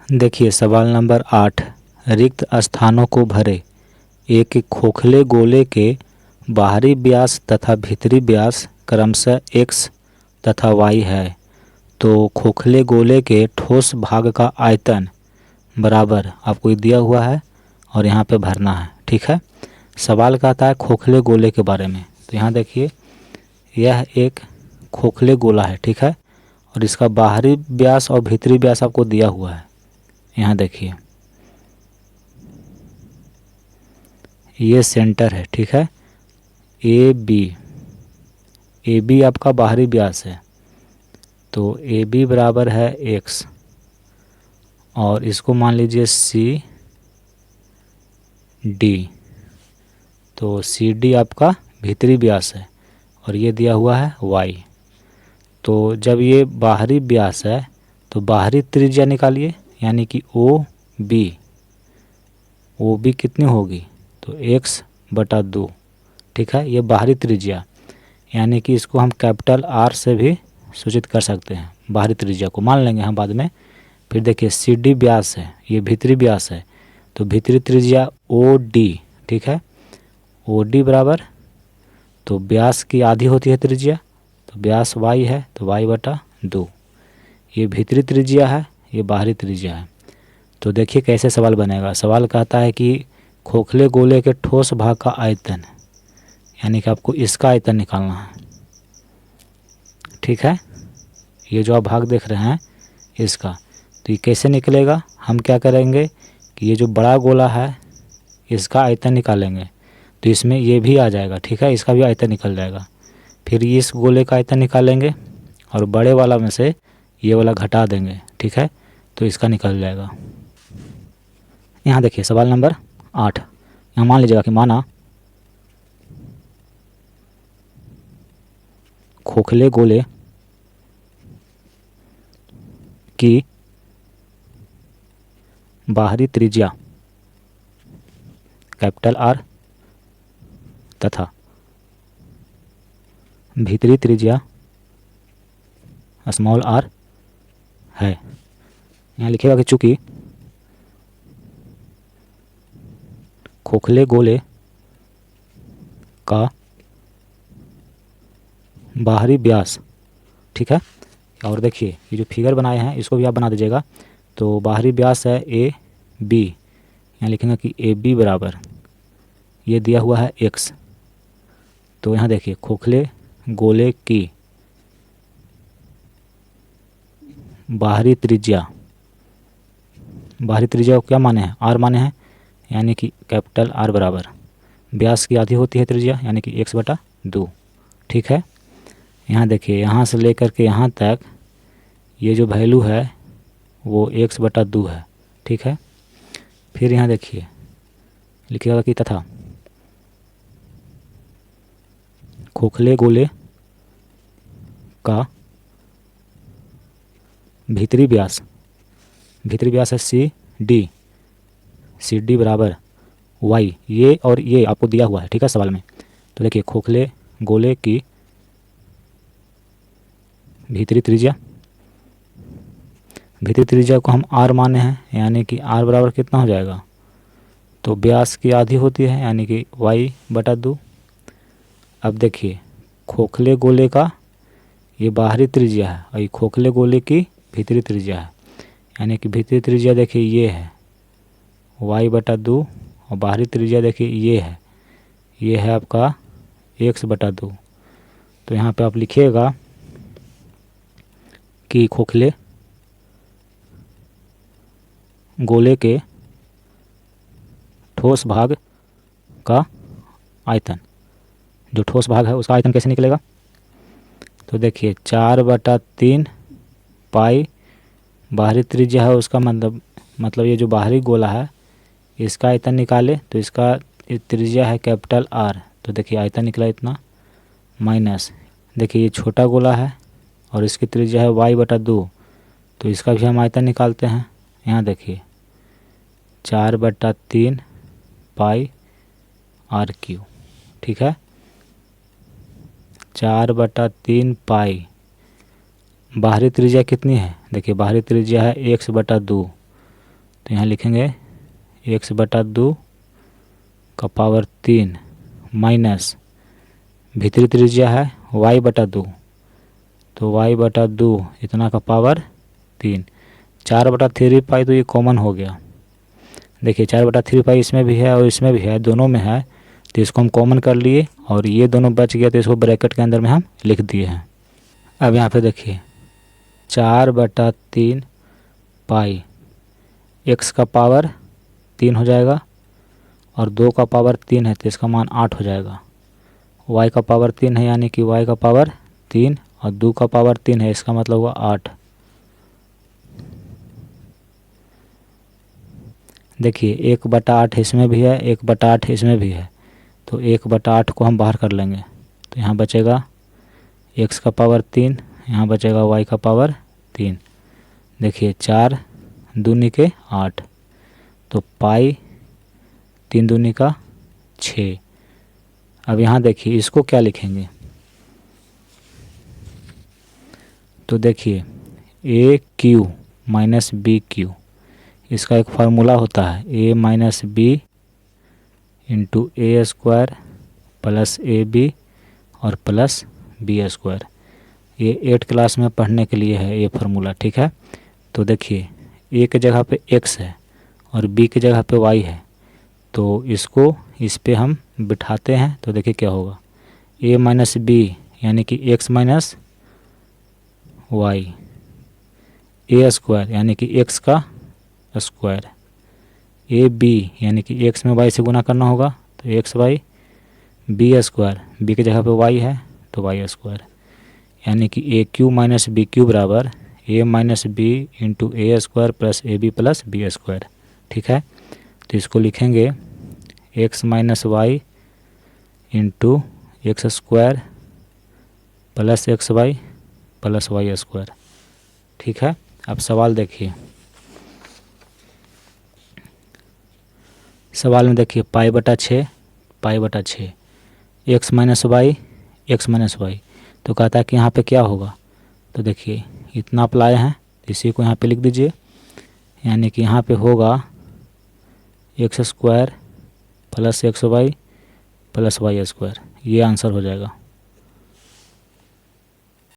देखिए सवाल नंबर 8, रिक्त स्थानों को भरे। एक खोखले गोले के बाहरी व्यास तथा भीतरी व्यास क्रमशः x तथा y है, तो खोखले गोले के ठोस भाग का आयतन बराबर आपको ये दिया हुआ है और यहाँ पे भरना है। ठीक है, सवाल कहता है खोखले गोले के बारे में। तो यहाँ देखिए यह एक खोखले गोला है, ठीक है, और इसका बाहरी व्यास और भीतरी व्यास आपको दिया हुआ है। यहाँ देखिए ये सेंटर है, ठीक है, ए बी आपका बाहरी व्यास है, तो ए बी बराबर है x, और इसको मान लीजिए सी डी, तो सी डी आपका भीतरी व्यास है और ये दिया हुआ है y। तो जब ये बाहरी व्यास है तो बाहरी त्रिज्या निकालिए, यानी कि ओ बी कितनी होगी, तो x/2। ठीक है, ये बाहरी त्रिज्या, यानी कि इसको हम कैपिटल R से भी सूचित कर सकते हैं, बाहरी त्रिज्या को मान लेंगे हम बाद में। फिर देखिए सी डी व्यास है, ये भीतरी व्यास है, तो भीतरी त्रिज्या ओ डी, ठीक है, ओ डी बराबर, तो व्यास की आधी होती है त्रिज्या, तो व्यास y है, तो y/2। ये भीतरी त्रिज्या है, ये बाहरी त्रिज्या है। तो देखिए कैसे सवाल बनेगा। सवाल कहता है कि खोखले गोले के ठोस भाग का आयतन, यानी कि आपको इसका आयतन निकालना है। ठीक है, ये जो आप भाग देख रहे हैं इसका, तो ये कैसे निकलेगा, हम क्या करेंगे कि ये जो बड़ा गोला है इसका आयतन निकालेंगे, तो इसमें ये भी आ जाएगा। ठीक है, इसका भी आयतन निकल जाएगा। फिर इस गोले का आयतन निकालेंगे और बड़े वाला में से ये वाला घटा देंगे। ठीक है, तो इसका निकल जाएगा। यहाँ देखिए सवाल नंबर 8, यहाँ मान लीजिएगा कि माना खोखले गोले की बाहरी त्रिज्या कैपिटल R तथा भीतरी त्रिज्या स्मॉल r है। यहाँ लिखेगा कि चूंकि खोखले गोले का बाहरी व्यास, ठीक है, और देखिए ये जो फिगर बनाए हैं इसको भी आप बना दीजिएगा। तो बाहरी व्यास है ए बी, यहाँ लिखेंगे कि ए बी बराबर, ये दिया हुआ है x। तो यहाँ देखिए खोखले गोले की बाहरी त्रिज्या को क्या माने हैं, r माने हैं, यानी कि कैपिटल R बराबर व्यास की आधी होती है त्रिज्या, यानी कि x/2। ठीक है, यहाँ देखिए यहाँ से लेकर के यहाँ तक ये जो वैल्यू है वो x/2 है। ठीक है, फिर यहाँ देखिए लिखिएगा कि तथा खोखले गोले का भीतरी व्यास है सी डी बराबर y, ये और ये आपको दिया हुआ है। ठीक है, सवाल में। तो देखिए खोखले गोले की भीतरी त्रिज्या को हम r माने हैं, यानी कि r बराबर कितना हो जाएगा, तो व्यास की आधी होती है, यानी कि y/2। अब देखिए खोखले गोले का ये बाहरी त्रिज्या है और ये खोखले गोले की भीतरी त्रिज्या है, यानी कि भीतरी त्रिज्या देखिए ये है y/2 और बाहरी त्रिज्या देखिए ये है आपका x/2। तो यहाँ पे आप लिखिएगा कि खोखले गोले के ठोस भाग का आयतन, जो ठोस भाग है उसका आयतन कैसे निकलेगा, तो देखिए 4/3 पाई बाहरी त्रिज्या है उसका, मतलब ये जो बाहरी गोला है इसका आयतन निकाले, तो इसका त्रिज्या है कैपिटल R, तो देखिए आयतन निकला इतना, माइनस देखिए ये छोटा गोला है और इसकी त्रिज्या है y/2, तो इसका भी हम आयतन निकालते हैं। यहाँ देखिए 4/3 पाई r³। ठीक है, 4/3 पाई, बाहरी त्रिज्या कितनी है, देखिए बाहरी त्रिज्या है x/2, तो यहाँ लिखेंगे x बटा 2 का पावर 3 माइनस भीतरी त्रिज्या है y बटा 2, तो y बटा 2 इतना का पावर 3। 4/3 पाई तो ये कॉमन हो गया। देखिए 4/3 पाई इसमें भी है और इसमें भी है, दोनों में है, तो इसको हम कॉमन कर लिए और ये दोनों बच गया, तो इसको ब्रैकेट के अंदर में हम लिख दिए हैं। अब यहाँ पे देखिए 4/3 पाई x का पावर 3 हो जाएगा और 2 का पावर 3 है तो इसका मान 8 हो जाएगा। y का पावर 3 है यानी कि y का पावर 3 और 2 का पावर 3 है, इसका मतलब हुआ 8। देखिए 1/8 इसमें भी है, 1/8 इसमें भी है, तो 1/8 को हम बाहर कर लेंगे तो यहाँ बचेगा x का पावर 3, यहाँ बचेगा y का पावर 3। देखिए 4 दूनी के 8, तो पाई 3 दूनी का 6। अब यहाँ देखिए इसको क्या लिखेंगे, तो देखिए A cube minus B cube, इसका एक फार्मूला होता है a minus B into A square plus A B और प्लस बी स्क्वायर। ये 8 क्लास में पढ़ने के लिए है ये फार्मूला, ठीक है। तो देखिए a के जगह पे x है और b की जगह पे y है, तो इसको इस पे हम बिठाते हैं तो देखिए क्या होगा, a माइनस बी यानी कि x माइनस वाई, ए स्क्वायर यानी कि x का स्क्वायर, ए बी यानी कि x में y से गुना करना होगा तो x by B square, B की जगह पे y है तो y स्क्वायर, यानी कि A cube minus B cube बराबर A minus B into A square plus A B plus B square, ठीक है। तो इसको लिखेंगे x minus Y into X square plus X Y plus Y square, ठीक है। अब सवाल देखिए, सवाल में देखिए पाई/6 एक्स माइनस वाई, तो कहता है कि यहाँ पे क्या होगा, तो देखिए इतना अप्लाई है, इसी को यहाँ पे लिख दीजिए, यानी कि यहाँ पे होगा X square plus X Y plus Y square, ये आंसर हो जाएगा।